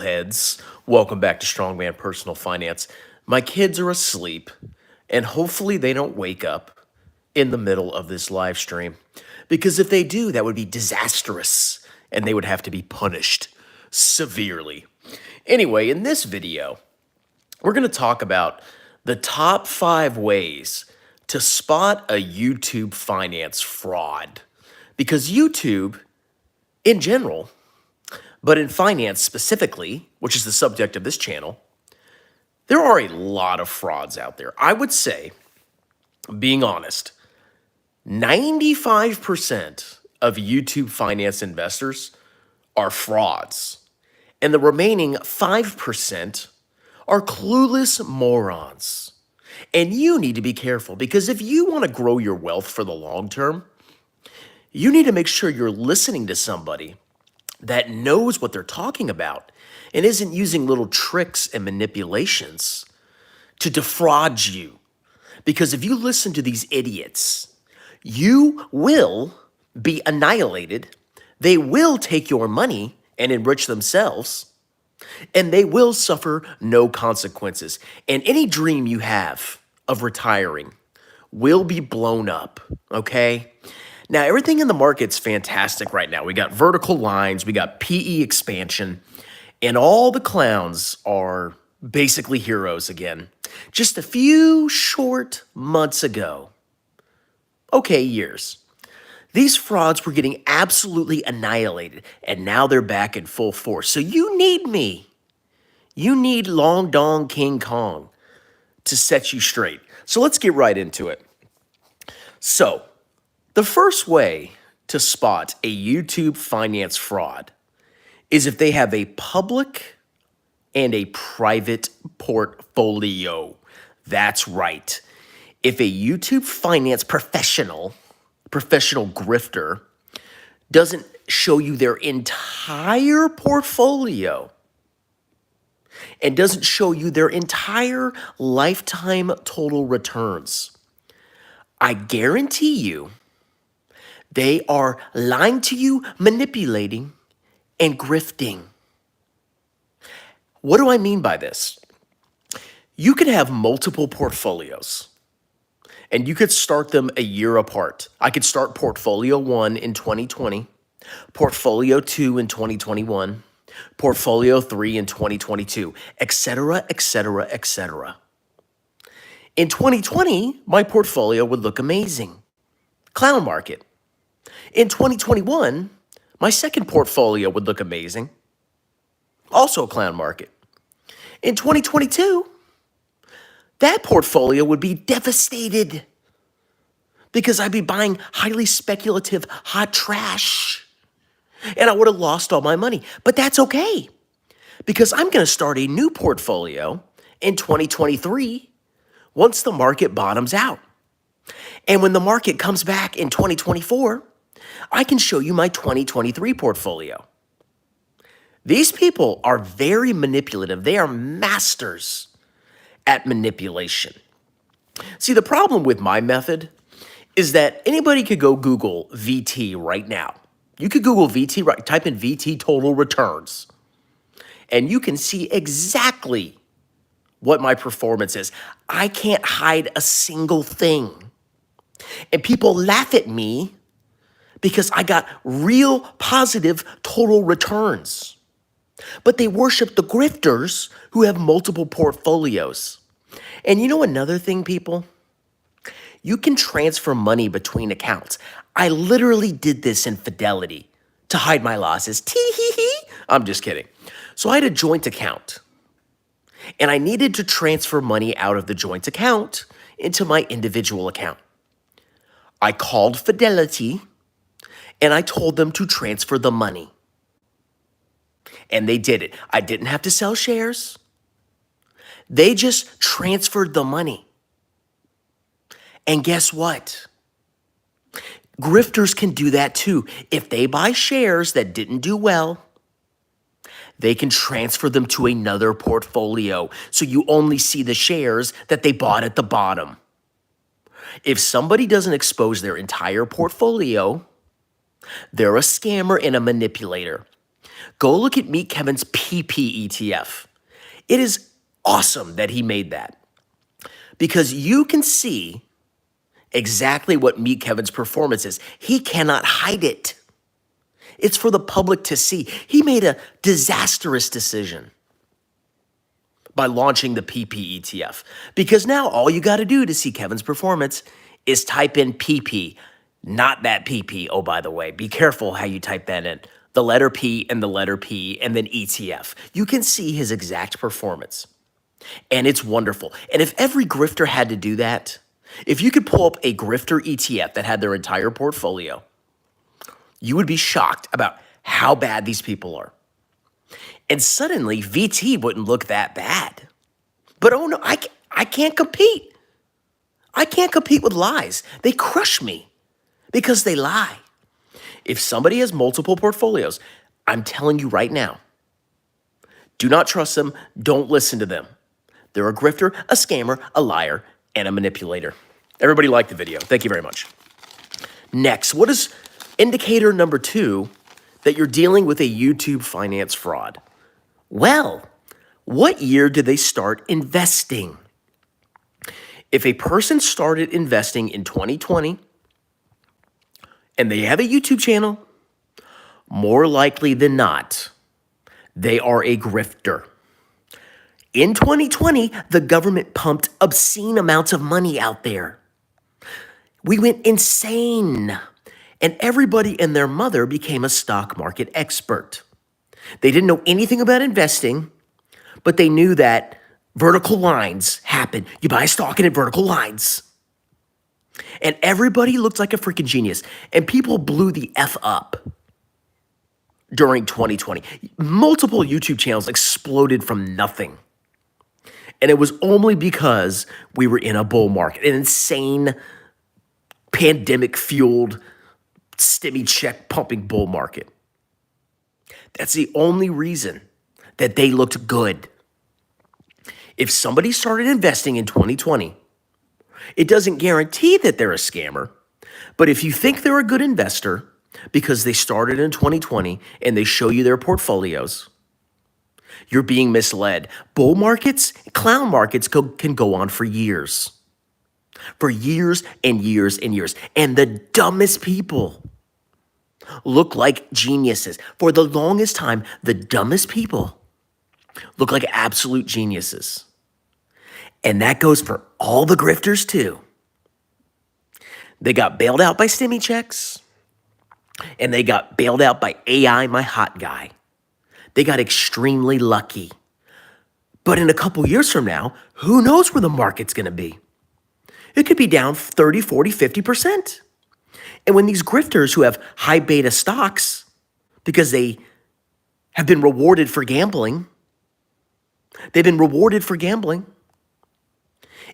Heads, welcome back to Strongman Personal Finance. My kids are asleep, and hopefully they don't wake up in the middle of this live stream. Because if they do, that would be disastrous, and they would have to be punished severely. Anyway, in this video, we're going to talk about the top 5 ways to spot a YouTube finance fraud. Because YouTube, in general, but in finance specifically, which is the subject of this channel, there are a lot of frauds out there. I would say, being honest, 95% of YouTube finance investors are frauds, and the remaining 5% are clueless morons. And you need to be careful, because if you want to grow your wealth for the long term, you need to make sure you're listening to somebody that knows what they're talking about and isn't using little tricks and manipulations to defraud you. Because if you listen to these idiots, you will be annihilated. They will take your money and enrich themselves, and they will suffer no consequences. And any dream you have of retiring will be blown up, okay? Now, everything in the market's fantastic right now. We got vertical lines, we got PE expansion, and all the clowns are basically heroes again. Just a few short months ago, okay, years, these frauds were getting absolutely annihilated, and now they're back in full force. So you need me. You need Long Dong King Kong to set you straight. So let's get right into it. So, the first way to spot a YouTube finance fraud is if they have a public and a private portfolio. That's right. If a YouTube finance professional grifter, doesn't show you their entire portfolio and doesn't show you their entire lifetime total returns, I guarantee you, they are lying to you, manipulating, and grifting. What do I mean by this? You could have multiple portfolios, and you could start them a year apart. I could start portfolio 1 in 2020, portfolio 2 in 2021, portfolio 3 in 2022, etc., etc., etc. In 2020, my portfolio would look amazing. Clown market. In 2021, my second portfolio would look amazing. Also a clown market. In 2022, that portfolio would be devastated because I'd be buying highly speculative hot trash and I would have lost all my money. But that's okay, because I'm going to start a new portfolio in 2023 once the market bottoms out. And when the market comes back in 2024, I can show you my 2023 portfolio. These people are very manipulative. They are masters at manipulation. See, the problem with my method is that anybody could go Google VT right now. You could Google VT, right, type in VT total returns, and you can see exactly what my performance is. I can't hide a single thing. And people laugh at me because I got real positive total returns. But they worship the grifters who have multiple portfolios. And you know another thing, people? You can transfer money between accounts. I literally did this in Fidelity to hide my losses. Tee-hee-hee. I'm just kidding. So I had a joint account, and I needed to transfer money out of the joint account into my individual account. I called Fidelity, and I told them to transfer the money. And they did it. I didn't have to sell shares. They just transferred the money. And guess what? Grifters can do that too. If they buy shares that didn't do well, they can transfer them to another portfolio. So you only see the shares that they bought at the bottom. If somebody doesn't expose their entire portfolio, they're a scammer and a manipulator. Go look at Meet Kevin's PP ETF. It is awesome that he made that because you can see exactly what Meet Kevin's performance is. He cannot hide it. It's for the public to see. He made a disastrous decision by launching the PP ETF because now all you got to do to see Kevin's performance is type in PP, not that PP. Oh, by the way, be careful how you type that in. The letter P and the letter P and then ETF. You can see his exact performance. And it's wonderful. And if every grifter had to do that, if you could pull up a grifter ETF that had their entire portfolio, you would be shocked about how bad these people are. And suddenly, VT wouldn't look that bad. But oh no, I can't compete. I can't compete with lies. They crush me because they lie. If somebody has multiple portfolios, I'm telling you right now, do not trust them. Don't listen to them. They're a grifter, a scammer, a liar, and a manipulator. Everybody liked the video. Thank you very much. Next, what is indicator number 2 that you're dealing with a YouTube finance fraud? Well, what year did they start investing? If a person started investing in 2020 and they have a YouTube channel, more likely than not, they are a grifter. In 2020, the government pumped obscene amounts of money out there. We went insane, and everybody and their mother became a stock market expert. They didn't know anything about investing, but they knew that vertical lines happen. You buy a stock and it vertical lines. And everybody looked like a freaking genius, and people blew the F up during 2020. Multiple YouTube channels exploded from nothing. And it was only because we were in a bull market, an insane pandemic-fueled, stimmy check pumping bull market. That's the only reason that they looked good. If somebody started investing in 2020, it doesn't guarantee that they're a scammer. But if you think they're a good investor because they started in 2020 and they show you their portfolios, you're being misled. Bull markets, clown markets can go on for years. For years and years and years. And the dumbest people look like geniuses. For the longest time, the dumbest people look like absolute geniuses. And that goes for all the grifters too. They got bailed out by stimmy checks. And they got bailed out by AI, my hot guy. They got extremely lucky. But in a couple years from now, who knows where the market's going to be? It could be down 30, 40, 50%. And when these grifters who have high beta stocks, because they have been rewarded for gambling,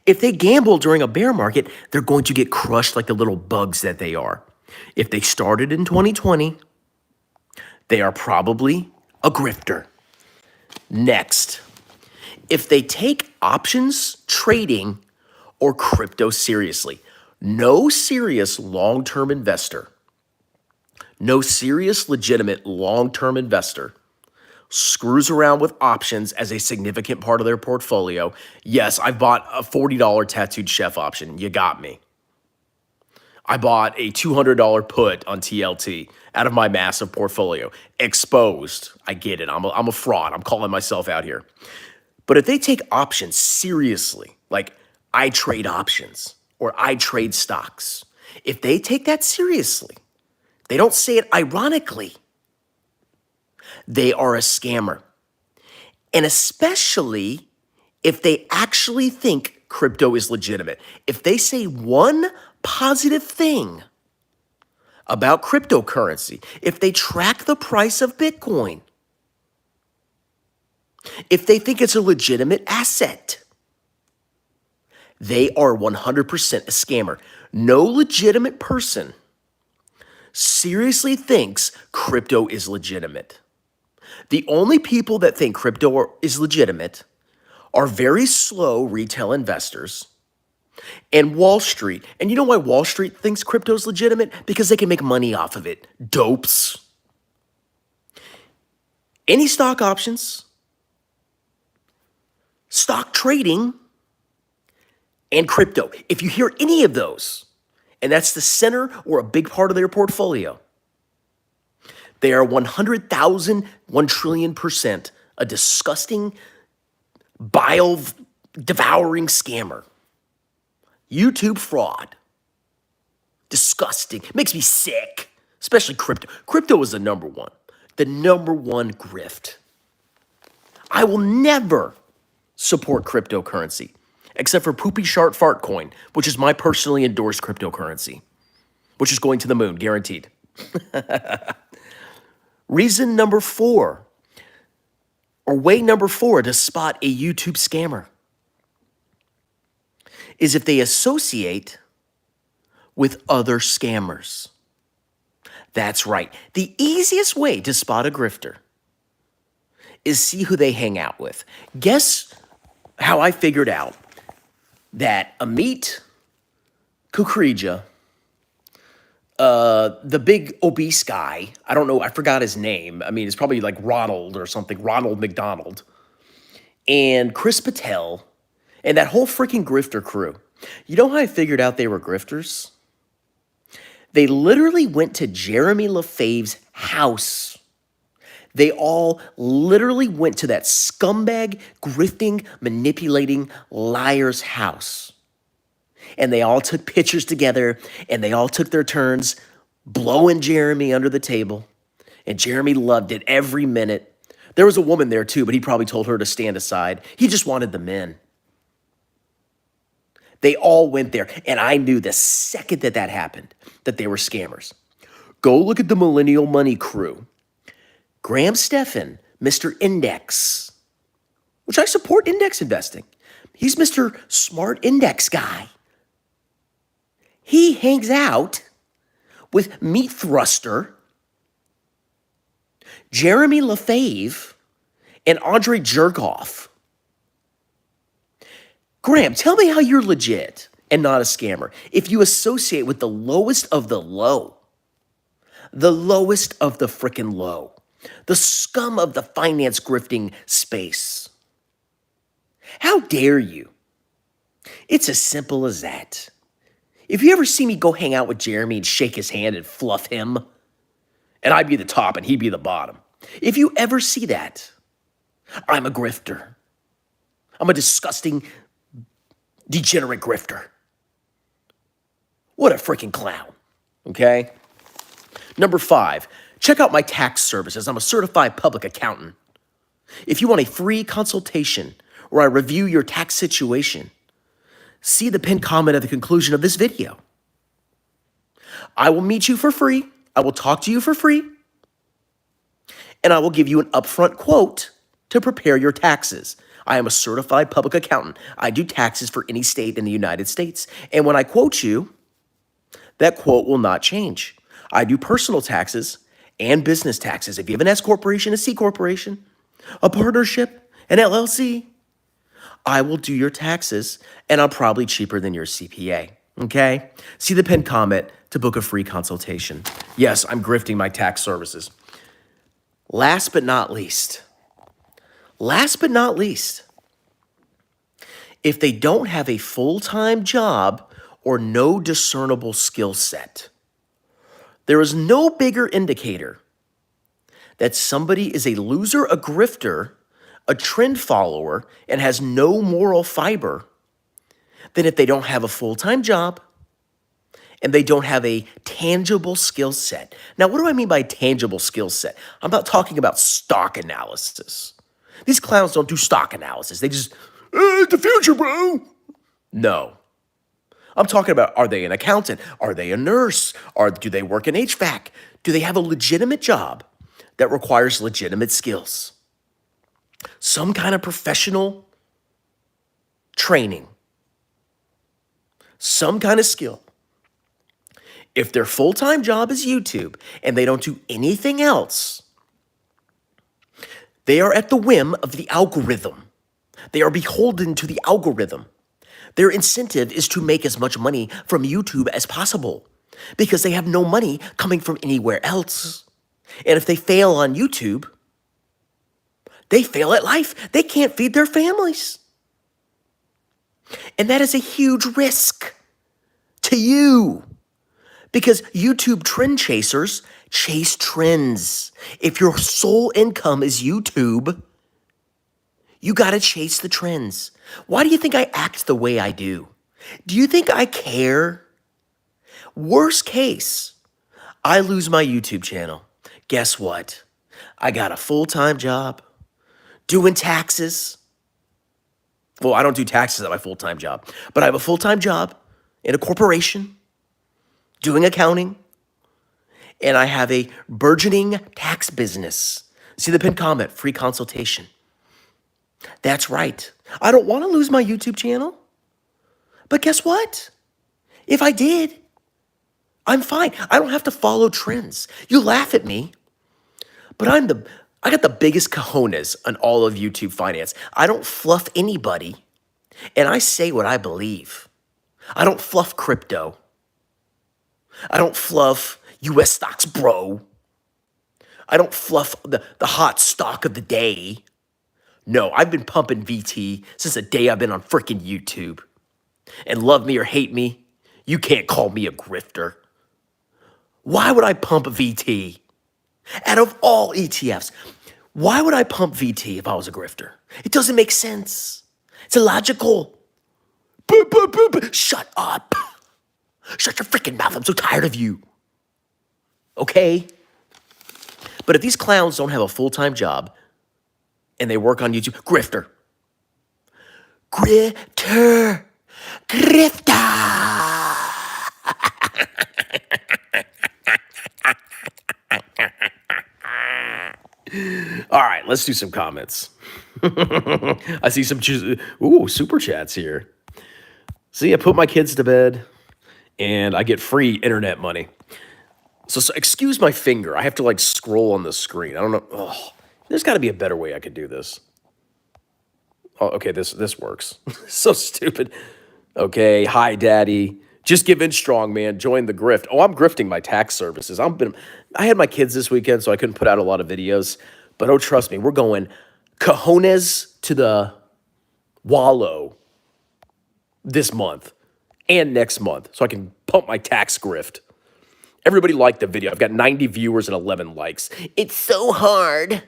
if they gamble during a bear market, they're going to get crushed like the little bugs that they are. If they started in 2020, they are probably a grifter. Next, if they take options trading or crypto seriously, no serious long-term investor, no serious legitimate long-term investor screws around with options as a significant part of their portfolio. Yes, I bought a $40 tattooed chef option. You got me. I bought a $200 put on TLT out of my massive portfolio. Exposed. I get it. I'm a fraud. I'm calling myself out here. But if they take options seriously, like I trade options or I trade stocks, if they take that seriously, they don't say it ironically, they are a scammer. And especially if they actually think crypto is legitimate. If they say one positive thing about cryptocurrency, if they track the price of Bitcoin, if they think it's a legitimate asset, they are 100% a scammer. No legitimate person seriously thinks crypto is legitimate. The only people that think crypto is legitimate are very slow retail investors and Wall Street. And you know why Wall Street thinks crypto is legitimate? Because they can make money off of it. Dopes. any stock options, stock trading, and crypto. If you hear any of those, and that's the center or a big part of their portfolio, they are 100,000, 1 trillion% a disgusting, bile-devouring scammer. YouTube fraud. Disgusting. Makes me sick, especially crypto. Crypto is the number one grift. I will never support cryptocurrency, except for Poopy Shart Fart Coin, which is my personally endorsed cryptocurrency, which is going to the moon, guaranteed. Reason number 4, or way number 4 to spot a YouTube scammer, is if they associate with other scammers. That's right. The easiest way to spot a grifter is see who they hang out with. Guess how I figured out that Amit Kukrija, the big obese guy, I don't know, I forgot his name. I mean, it's probably like Ronald or something, Ronald McDonald, and Chris Patel, and that whole freaking grifter crew. You know how I figured out they were grifters? They literally went to Jeremy LaFave's house. They all literally went to that scumbag, grifting, manipulating liar's house. And they all took pictures together, and they all took their turns blowing Jeremy under the table. And Jeremy loved it every minute. There was a woman there too, but he probably told her to stand aside. He just wanted the men. They all went there, and I knew the second that that happened that they were scammers. Go look at the Millennial Money crew. Graham Stephan, Mr. Index, which I support index investing. He's Mr. Smart Index guy. He hangs out with Meat Thruster, Jeremy LaFave, and Andre Jerkoff. Graham, tell me how you're legit and not a scammer if you associate with the lowest of the low, the lowest of the frickin' low, the scum of the finance grifting space. How dare you? It's as simple as that. If you ever see me go hang out with Jeremy and shake his hand and fluff him, and I'd be the top and he'd be the bottom. If you ever see that, I'm a grifter. I'm a disgusting, degenerate grifter. What a freaking clown, okay? Number 5, check out my tax services. I'm a certified public accountant. If you want a free consultation where I review your tax situation, see the pinned comment at the conclusion of this video. I will meet you for free. I will talk to you for free. And I will give you an upfront quote to prepare your taxes. I am a certified public accountant. I do taxes for any state in the United States. And when I quote you, that quote will not change. I do personal taxes and business taxes. If you have an S corporation, a C corporation, a partnership, an LLC, I will do your taxes, and I'm probably cheaper than your CPA, okay? See the pinned comment to book a free consultation. Yes, I'm grifting my tax services. Last but not least, if they don't have a full-time job or no discernible skill set, there is no bigger indicator that somebody is a loser, a grifter, a trend follower, and has no moral fiber than if they don't have a full-time job and they don't have a tangible skill set. Now, what do I mean by tangible skill set? I'm not talking about stock analysis. These clowns don't do stock analysis. They just, it's the future, bro. No. I'm talking about, are they an accountant? Are they a nurse? Do they work in HVAC? Do they have a legitimate job that requires legitimate skills? Some kind of professional training, some kind of skill. If their full-time job is YouTube and they don't do anything else, they are at the whim of the algorithm. They are beholden to the algorithm. Their incentive is to make as much money from YouTube as possible because they have no money coming from anywhere else. And if they fail on YouTube, They fail at life. They can't feed their families. And that is a huge risk to you because YouTube trend chasers chase trends. If your sole income is YouTube, you got to chase the trends. Why do you think I act the way I do? Do you think I care? Worst case, I lose my YouTube channel. Guess what? I got a full-time job doing taxes. Well, I don't do taxes at my full-time job, but I have a full-time job in a corporation doing accounting, and I have a burgeoning tax business. See the pinned comment, free consultation. That's right. I don't want to lose my YouTube channel, but guess what? If I did, I'm fine. I don't have to follow trends. You laugh at me, but I got the biggest cojones on all of YouTube finance. I don't fluff anybody, and I say what I believe. I don't fluff crypto. I don't fluff US stocks, bro. I don't fluff the hot stock of the day. No, I've been pumping VT since the day I've been on freaking YouTube. And love me or hate me, you can't call me a grifter. Why would I pump VT? Out of all ETFs, why would I pump VT if I was a grifter? It doesn't make sense. It's illogical. Boop, boop, boop, boop. Shut up. Shut your freaking mouth. I'm so tired of you. Okay? But if these clowns don't have a full-time job and they work on YouTube, grifter. Grifter. Grifter. All right, let's do some comments. I see some super chats here. See, I put my kids to bed and I get free internet money. So excuse my finger. I have to like scroll on the screen. I don't know. Oh, there's got to be a better way I could do this. Oh, okay, this works. So stupid. Okay, hi, Daddy. Just give in strong, man. Join the grift. Oh, I'm grifting my tax services. I had my kids this weekend, so I couldn't put out a lot of videos. But oh, trust me, we're going cojones to the wallow this month and next month, so I can pump my tax grift. Everybody liked the video. I've got 90 viewers and 11 likes. It's so hard.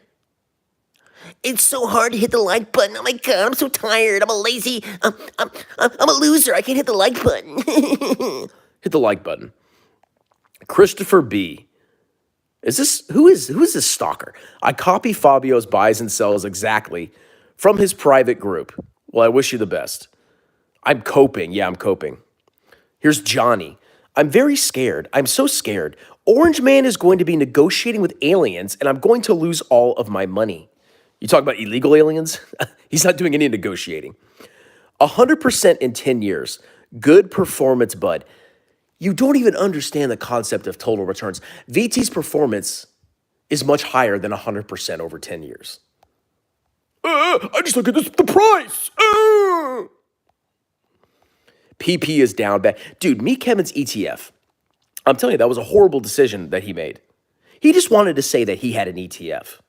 It's so hard to hit the like button. Oh my God, I'm so tired. I'm a lazy, I'm a loser. I can't hit the like button. Hit the like button. Christopher B. Who is this stalker? I copy Fabio's buys and sells exactly from his private group. Well, I wish you the best. I'm coping. Yeah, I'm coping. Here's Johnny. I'm very scared. I'm so scared. Orange Man is going to be negotiating with aliens, and I'm going to lose all of my money. You talk about illegal aliens? He's not doing any negotiating. 100% in 10 years. Good performance, bud. You don't even understand the concept of total returns. VT's performance is much higher than 100% over 10 years. I just look at the price. PP is down bad. Dude, Meet Kevin's ETF. I'm telling you, that was a horrible decision that he made. He just wanted to say that he had an ETF.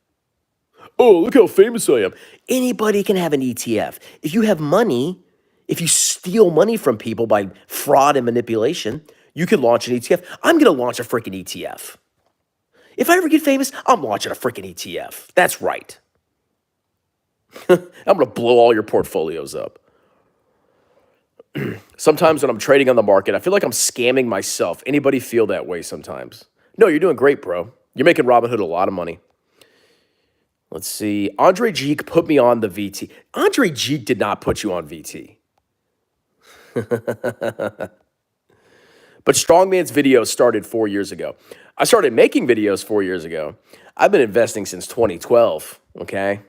Oh, look how famous I am. Anybody can have an ETF. If you have money, if you steal money from people by fraud and manipulation, you can launch an ETF. I'm going to launch a freaking ETF. If I ever get famous, I'm launching a freaking ETF. That's right. I'm going to blow all your portfolios up. Sometimes when I'm trading on the market, I feel like I'm scamming myself. Anybody feel that way sometimes? No, you're doing great, bro. You're making Robinhood a lot of money. Let's see. Andre Geek put me on the VT. Andre Geek did not put you on VT. But Strongman's video started 4 years ago. I started making videos 4 years ago. I've been investing since 2012, okay?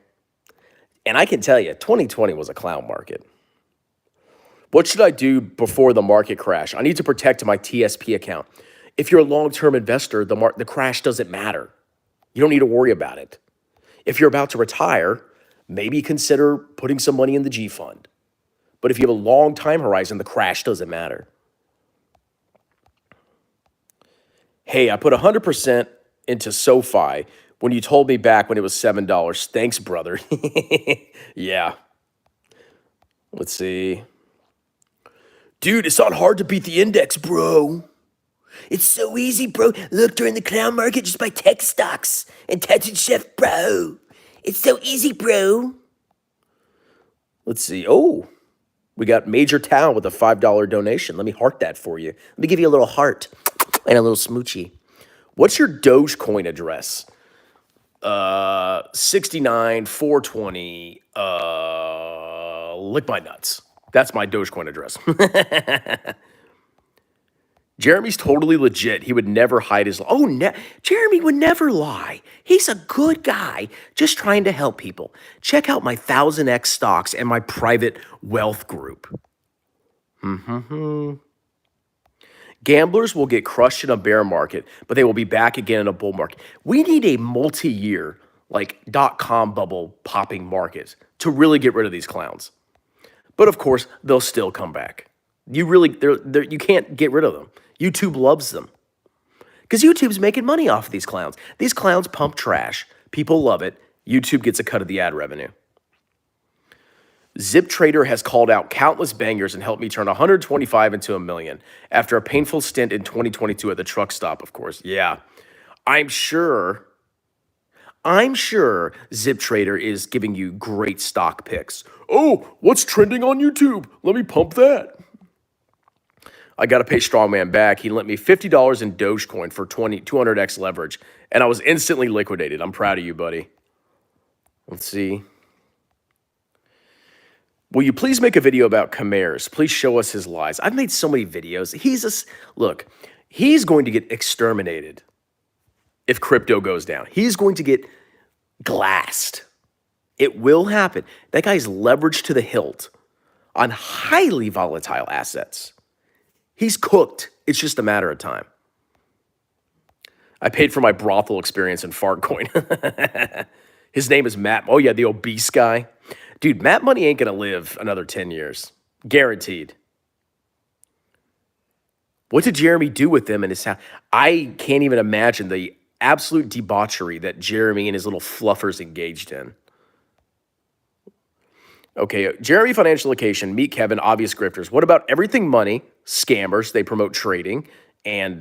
And I can tell you, 2020 was a clown market. What should I do before the market crash? I need to protect my TSP account. If you're a long-term investor, the crash doesn't matter. You don't need to worry about it. If you're about to retire, maybe consider putting some money in the G fund. But if you have a long time horizon, the crash doesn't matter. Hey, I put 100% into SoFi when you told me back when it was $7. Thanks, brother. Yeah. Let's see. Dude, it's not hard to beat the index, bro. It's so easy, bro. Look, during the clown market, just buy tech stocks and Tattooed Chef, bro. It's so easy, bro. Let's see. Oh, we got Major Tao with a $5 donation. Let me heart that for you. Let me give you a little heart and a little smoochie. What's your Dogecoin address? 69 420. Lick my nuts. That's my Dogecoin address. Jeremy's totally legit. He would never hide his... Jeremy would never lie. He's a good guy, just trying to help people. Check out my 1000X stocks and my private wealth group. Gamblers will get crushed in a bear market, but they will be back again in a bull market. We need a multi-year, like, .com bubble popping market to really get rid of these clowns. But of course, they'll still come back. You can't get rid of them. YouTube loves them. Because YouTube's making money off of these clowns. These clowns pump trash. People love it. YouTube gets a cut of the ad revenue. Zip Trader has called out countless bangers and helped me turn 125 into $1 million after a painful stint in 2022 at the truck stop, of course. Yeah, I'm sure Zip Trader is giving you great stock picks. Oh, what's trending on YouTube? Let me pump that. I got to pay Strongman back. He lent me $50 in Dogecoin for 200x leverage, and I was instantly liquidated. I'm proud of you, buddy. Let's see. Will you please make a video about Khmer's? Please show us his lies. I've made so many videos. Look, he's going to get exterminated if crypto goes down. He's going to get glassed. It will happen. That guy's leveraged to the hilt on highly volatile assets. He's cooked. It's just a matter of time. I paid for my brothel experience in Fartcoin. His name is Matt. Oh, yeah, the obese guy. Dude, Matt Money ain't going to live another 10 years. Guaranteed. What did Jeremy do with them in his house? I can't even imagine the absolute debauchery that Jeremy and his little fluffers engaged in. Okay, Jeremy Financial Location, Meet Kevin, Obvious Grifters. What about Everything Money? Scammers. They promote trading. And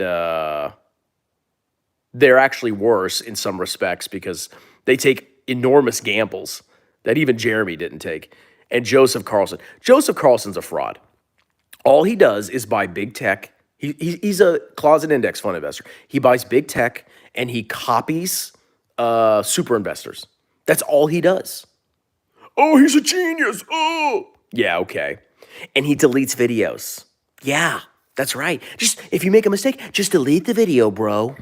they're actually worse in some respects because they take enormous gambles that even Jeremy didn't take. And Joseph Carlson. Joseph Carlson's a fraud. All he does is buy big tech. He's a closet index fund investor. He buys big tech and he copies super investors. That's all he does. Oh, he's a genius. Oh. Yeah, okay. And he deletes videos. Yeah, that's right. Just if you make a mistake, just delete the video, bro.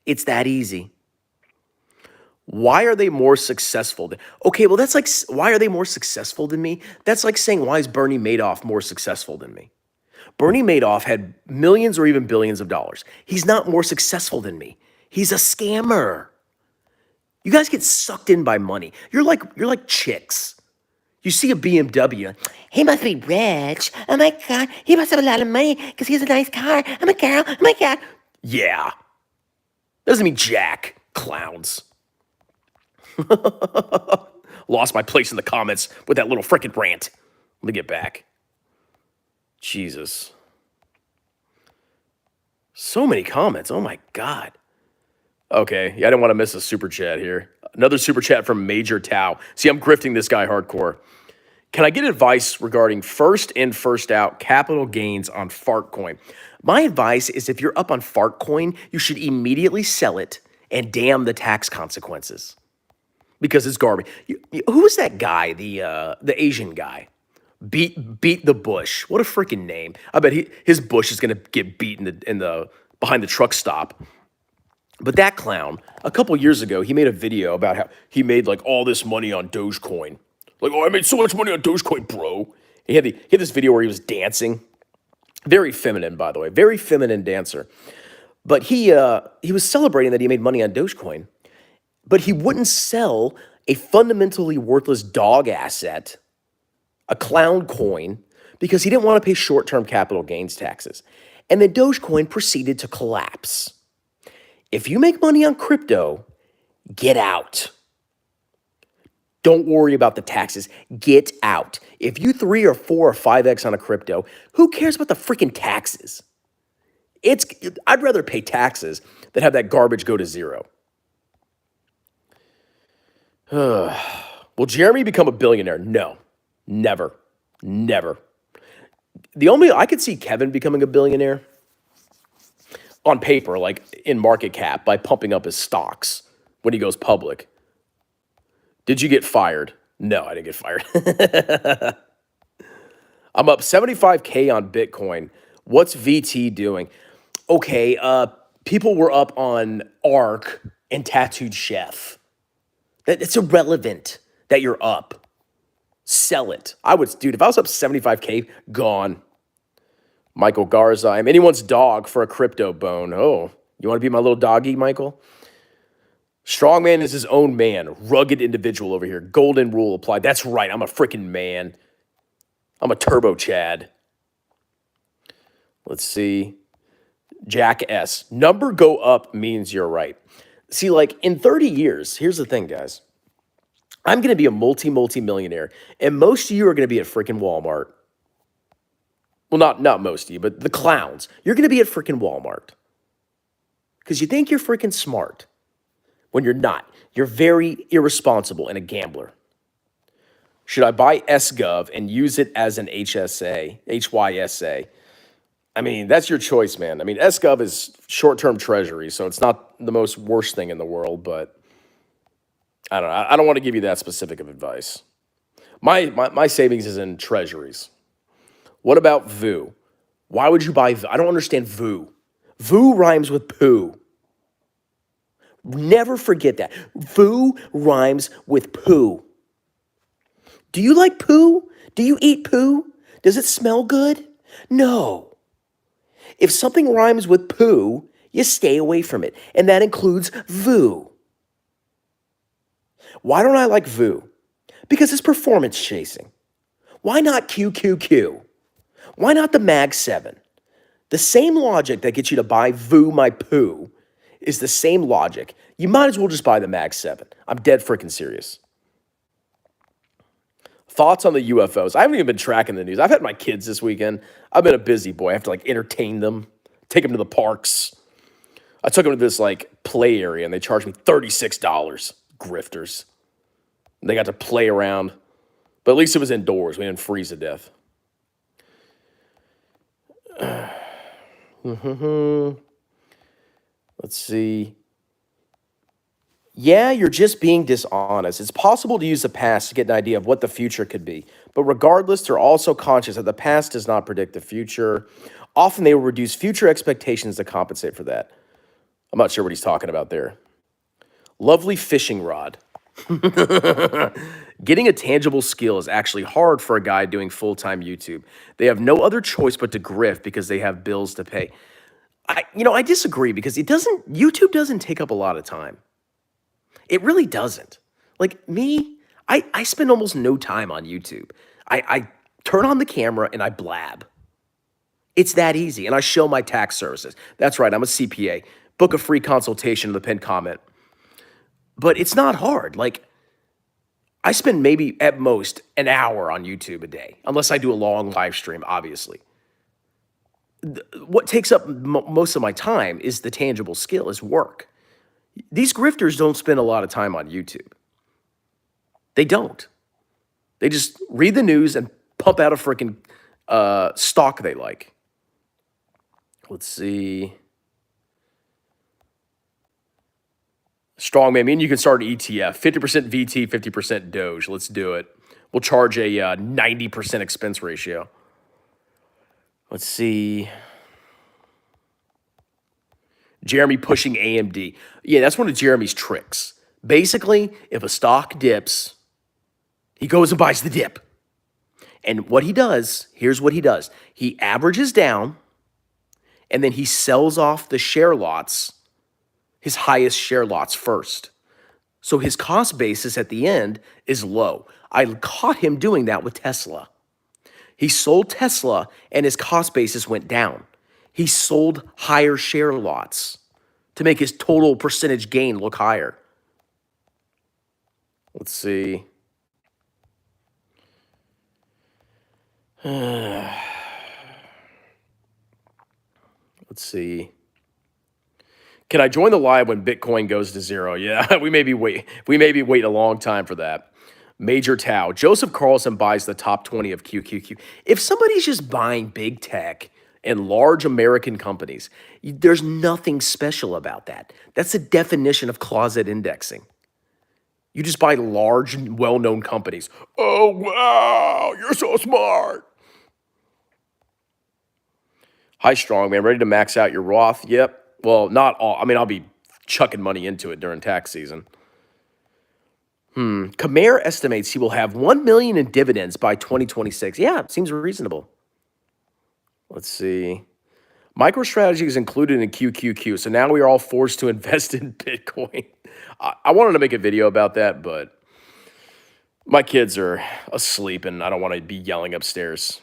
It's that easy. Why are they more successful? Okay, well, that's like, why are they more successful than me? That's like saying, why is Bernie Madoff more successful than me? Bernie Madoff had millions or even billions of dollars. He's not more successful than me. He's a scammer. You guys get sucked in by money. You're like chicks. You see a BMW. He must be rich. Oh my God. He must have a lot of money because he has a nice car. I'm a girl. Oh my God. Yeah. Doesn't mean jack. Clowns. Lost my place in the comments with that little frickin' rant. Let me get back. Jesus. So many comments. Oh my God. Okay. Yeah, I didn't want to miss a super chat here. Another super chat from Major Tao. See, I'm grifting this guy hardcore. Can I get advice regarding first in, first out capital gains on Fartcoin? My advice is if you're up on Fartcoin, you should immediately sell it and damn the tax consequences. Because it's garbage. Who was that guy, the Asian guy? Beat the Bush. What a freaking name. I bet his Bush is going to get beat in the behind the truck stop. But that clown, a couple years ago, he made a video about how he made like all this money on Dogecoin. Like, oh, I made so much money on Dogecoin, bro. He had this video where he was dancing. Very feminine, by the way. Very feminine dancer. But he was celebrating that he made money on Dogecoin. But he wouldn't sell a fundamentally worthless dog asset, a clown coin, because he didn't want to pay short-term capital gains taxes. And then Dogecoin proceeded to collapse. If you make money on crypto, Get out. Don't worry about the taxes. Get out. If you 3 or 4 or 5x on a crypto, who cares about the freaking taxes? I'd rather pay taxes than have that garbage go to zero. Will Jeremy become a billionaire? No, never, never. I could see Kevin becoming a billionaire on paper, like in market cap, by pumping up his stocks when he goes public. Did you get fired? No, I didn't get fired. I'm up 75K on Bitcoin. What's VT doing? Okay, people were up on ARK and Tattooed Chef. It's irrelevant that you're up. Sell it. Dude, if I was up 75K, gone. Michael Garza, I'm anyone's dog for a crypto bone. Oh, you want to be my little doggy, Michael? Strongman is his own man. Rugged individual over here. Golden rule applied. That's right. I'm a freaking man. I'm a turbo Chad. Let's see. Jack S. Number go up means you're right. See, like in 30 years, here's the thing, guys. I'm going to be a multi-millionaire, and most of you are going to be at freaking Walmart. Well, not most of you, but the clowns. You're going to be at freaking Walmart because you think you're freaking smart when you're not. You're very irresponsible and a gambler. Should I buy SGov and use it as an HYSA? I mean, that's your choice, man. I mean, SGov is short-term treasury, so it's not the most worst thing in the world, but I don't know. I don't want to give you that specific of advice. My savings is in treasuries. What about VOO? Why would you buy VOO? I don't understand VOO. VOO rhymes with poo. Never forget that. VOO rhymes with poo. Do you like poo? Do you eat poo? Does it smell good? No. If something rhymes with poo, you stay away from it. And that includes VOO. Why don't I like VOO? Because it's performance chasing. Why not QQQ? Why not the Mag 7? The same logic that gets you to buy VOO my poo is the same logic. You might as well just buy the Mag 7. I'm dead freaking serious. Thoughts on the UFOs? I haven't even been tracking the news. I've had my kids this weekend. I've been a busy boy. I have to like entertain them, take them to the parks. I took them to this like play area and they charged me $36. Grifters. They got to play around. But at least it was indoors. We didn't freeze to death. Let's see. Yeah, you're just being dishonest. It's possible to use the past to get an idea of what the future could be. But regardless, they're also conscious that the past does not predict the future. Often they will reduce future expectations to compensate for that. I'm not sure what he's talking about there. Lovely fishing rod. Getting a tangible skill is actually hard for a guy doing full-time YouTube. They have no other choice but to grift because they have bills to pay. I disagree because YouTube doesn't take up a lot of time. It really doesn't. Like me, I spend almost no time on YouTube. I turn on the camera and I blab. It's that easy. And I show my tax services. That's right, I'm a CPA. Book a free consultation in the pinned comment. But it's not hard. Like, I spend maybe at most an hour on YouTube a day, unless I do a long live stream, obviously. What takes up most of my time is the tangible skill, is work. These grifters don't spend a lot of time on YouTube. They don't. They just read the news and pump out a freaking stock they like. Let's see. Strongman, I mean, you can start an ETF. 50% VT, 50% Doge. Let's do it. We'll charge a 90% expense ratio. Let's see. Jeremy pushing AMD. Yeah, that's one of Jeremy's tricks. Basically, if a stock dips, he goes and buys the dip. And what he does, here's what he does. He averages down, and then he sells off the share lots, his highest share lots first. So his cost basis at the end is low. I caught him doing that with Tesla. He sold Tesla, and his cost basis went down. He sold higher share lots to make his total percentage gain look higher. Let's see. Let's see. Can I join the live when Bitcoin goes to zero? Yeah, we may be waiting a long time for that. Major Tau. Joseph Carlson buys the top 20 of QQQ. If somebody's just buying big tech and large American companies, there's nothing special about that. That's the definition of closet indexing. You just buy large, well-known companies. Oh, wow, you're so smart. Hi, Strongman. Ready to max out your Roth? Yep. Well, not all. I mean, I'll be chucking money into it during tax season. Khmer estimates he will have $1 million in dividends by 2026. Yeah, it seems reasonable. Let's see. MicroStrategy is included in QQQ, so now we are all forced to invest in Bitcoin. I wanted to make a video about that, but my kids are asleep and I don't want to be yelling upstairs.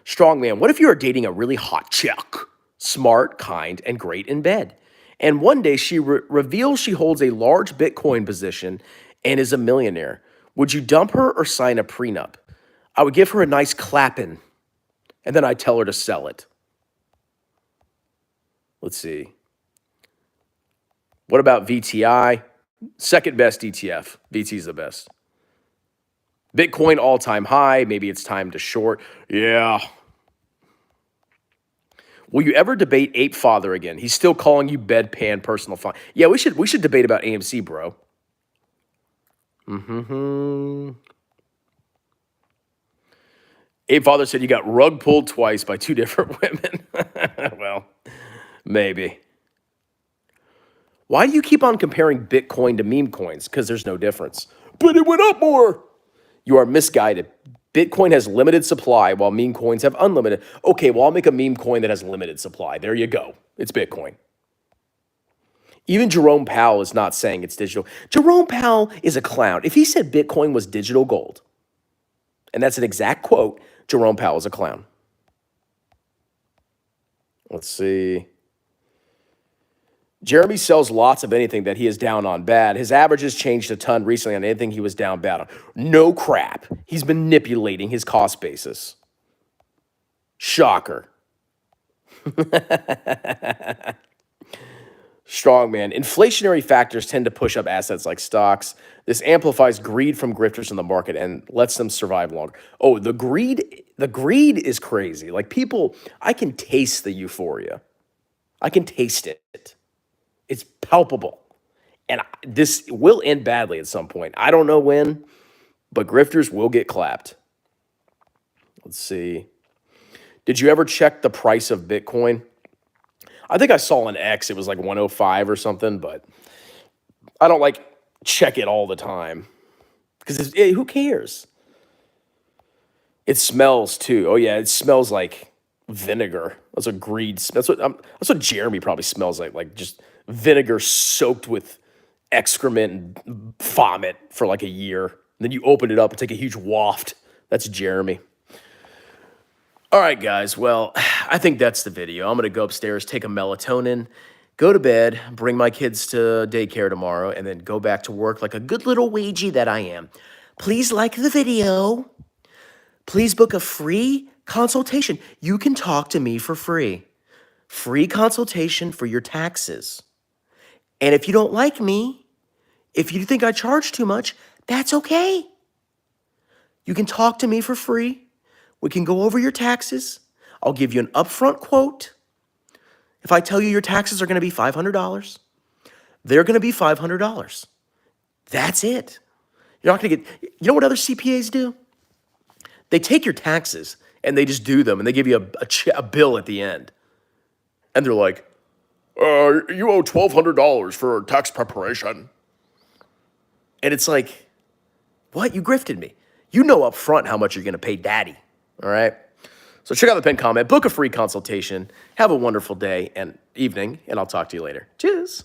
Strongman, what if you are dating a really hot chick? Smart, kind, and great in bed. And one day she reveals she holds a large Bitcoin position and is a millionaire. Would you dump her or sign a prenup? I would give her a nice clapping, and then I'd tell her to sell it. Let's see. What about VTI? Second best ETF. VT's the best. Bitcoin all-time high. Maybe it's time to short. Yeah. Will you ever debate Ape Father again? He's still calling you bedpan personal fine. Yeah, we should debate about AMC, bro. Ape Father said you got rug pulled twice by two different women. Well, maybe. Why do you keep on comparing Bitcoin to meme coins? Because there's no difference. But it went up more. You are misguided. Bitcoin has limited supply while meme coins have unlimited. Okay, well, I'll make a meme coin that has limited supply. There you go. It's Bitcoin. Even Jerome Powell is not saying it's digital. Jerome Powell is a clown. If he said Bitcoin was digital gold, and that's an exact quote, Jerome Powell is a clown. Let's see. Jeremy sells lots of anything that he is down on bad. His averages changed a ton recently on anything he was down bad on. No crap. He's manipulating his cost basis. Shocker. Strongman. Inflationary factors tend to push up assets like stocks. This amplifies greed from grifters in the market and lets them survive longer. Oh, the greed is crazy. Like people, I can taste the euphoria. I can taste it. It's palpable. And this will end badly at some point. I don't know when, but grifters will get clapped. Let's see. Did you ever check the price of Bitcoin? I think I saw an X. It was like 105 or something, but I don't like check it all the time because who cares? It smells too. Oh yeah, it smells like vinegar. That's what greed. That's what Jeremy probably smells like just vinegar soaked with excrement and vomit for like a year. And then you open it up and take a huge waft. That's Jeremy. All right, guys. Well, I think that's the video. I'm going to go upstairs, take a melatonin, go to bed, bring my kids to daycare tomorrow, and then go back to work like a good little Ouija that I am. Please like the video. Please book a free consultation. You can talk to me for free. Free consultation for your taxes. And if you don't like me, if you think I charge too much, that's okay. You can talk to me for free. We can go over your taxes. I'll give you an upfront quote. If I tell you your taxes are going to be $500, they're going to be $500. That's it. You're not going to get, you know what other CPAs do? They take your taxes and they just do them and they give you a bill at the end. And they're like, you owe $1,200 for tax preparation. And it's like, what? You grifted me. You know up front how much you're going to pay daddy. All right? So check out the pinned comment. Book a free consultation. Have a wonderful day and evening, and I'll talk to you later. Cheers.